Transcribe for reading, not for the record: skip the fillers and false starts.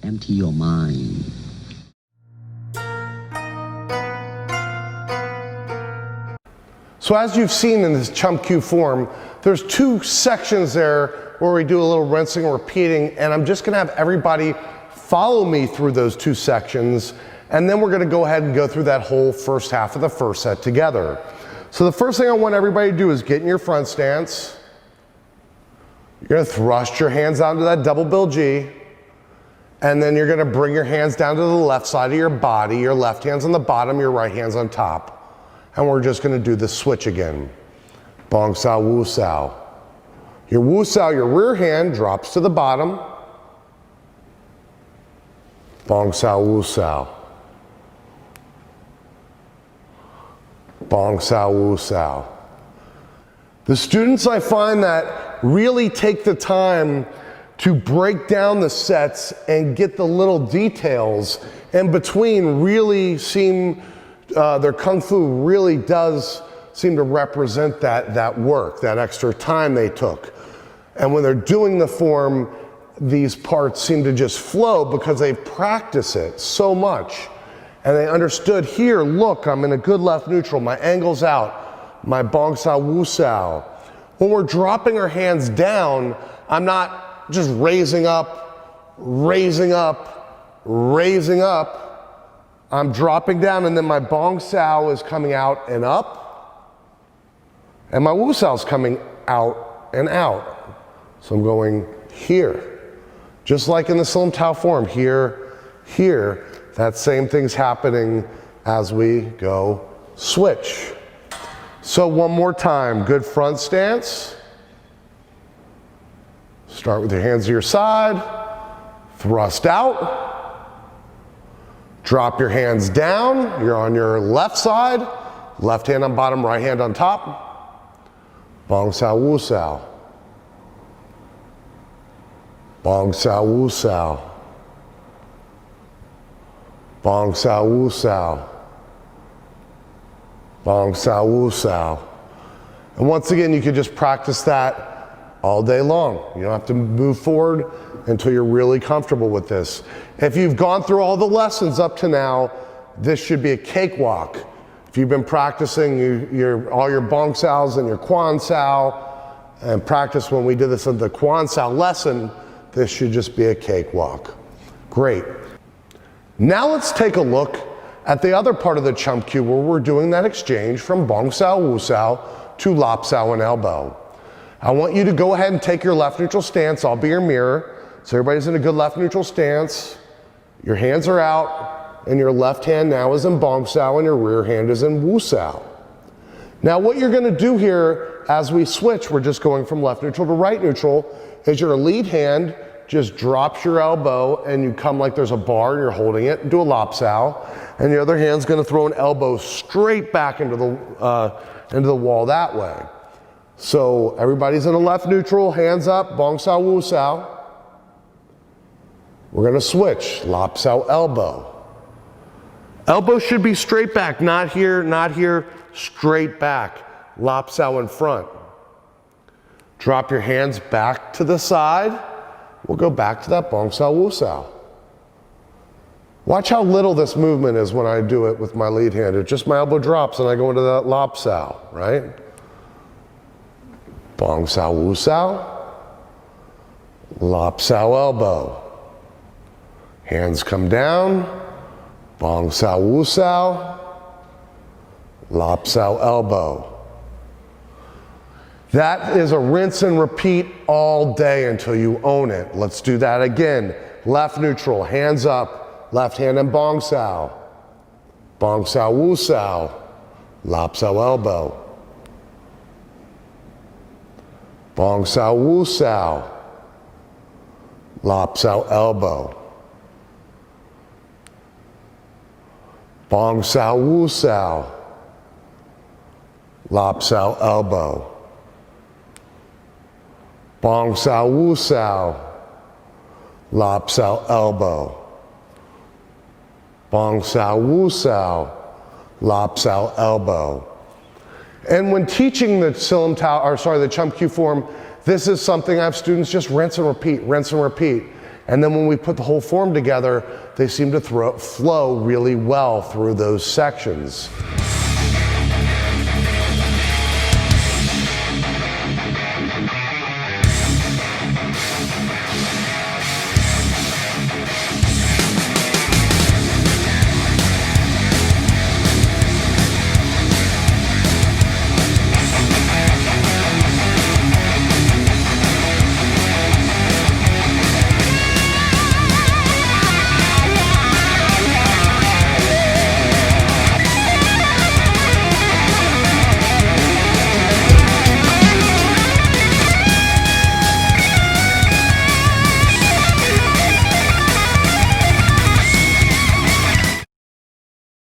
Empty your mind. So as you've seen in this Chum Kiu form, there's two sections there where we do a little rinsing and repeating, and I'm just gonna have everybody follow me through those two sections, and then we're gonna go ahead and go through that whole first half of the first set together. So the first thing I want everybody to do is get in your front stance. You're gonna thrust your hands out into that double bill G, and then you're gonna bring your hands down to the left side of your body. Your left hand's on the bottom, your right hand's on top. And we're just gonna do the switch again. Bong sao, wu sao. Your wu sao, your rear hand drops to the bottom. Bong sao, wu sao. Bong sao, wu sao. The students I find that really take the time to break down the sets and get the little details in between really seem, their Kung Fu really does seem to represent that work, that extra time they took. And when they're doing the form, these parts seem to just flow because they practice it so much. And they understood here, look, I'm in a good left neutral, my angle's out, my bong sao, wu sao. When we're dropping our hands down, I'm not just raising up, raising up, raising up. I'm dropping down, and then my bong sao is coming out and up, and my wu sao is coming out and out. So I'm going here. Just like in the Silam Tao form, here, here. That same thing's happening as we go switch. So one more time, good front stance. Start with your hands to your side, thrust out. Drop your hands down, you're on your left side, left hand on bottom, right hand on top. Bong sao, wu sao. Bong sao, wu sao. Bong sao, wu sao. Bong sao, wu sao. And once again, you could just practice that all day long. You don't have to move forward until you're really comfortable with this. If you've gone through all the lessons up to now, this should be a cakewalk. If you've been practicing all your bong saos and your quan sao, and practice when we did this in the quan sao lesson, this should just be a cakewalk. Great. Now let's take a look at the other part of the Chum Kiu where we're doing that exchange from bong sao, wu sao to lop sao and elbow. I want you to go ahead and take your left neutral stance. I'll be your mirror. So everybody's in a good left neutral stance. Your hands are out, and your left hand now is in bong sao, and your rear hand is in wu sao. Now what you're gonna do here as we switch, we're just going from left neutral to right neutral, is your lead hand just drops your elbow and you come like there's a bar and you're holding it, do a lop sao, and the other hand's gonna throw an elbow straight back into the wall that way. So everybody's in a left neutral, hands up, bong sao, wu sao. We're gonna switch, lop sao, elbow. Elbow should be straight back, not here, straight back. Lop sao in front. Drop your hands back to the side. We'll go back to that bong sao, wu sao. Watch how little this movement is when I do it with my lead hand. It's just my elbow drops and I go into that lop sao, right? Bong sao, wu sao. Lop sao, elbow. Hands come down, bong sao, wu sao, lop sao, elbow. That is a rinse and repeat all day until you own it. Let's do that again. Left neutral, hands up, left hand and bong sao, wu sao, lop sao, elbow. Bong sao, wu sao, lop sao, elbow. Bong sao, wu sao, lop sao, elbow. Bong sao, wu sao, lop sao, elbow. Bong sao, wu sao, lop sao, elbow. And when teaching the the Chum Kiu form, this is something I have students just rinse and repeat, rinse and repeat. And then when we put the whole form together, they seem to flow really well through those sections.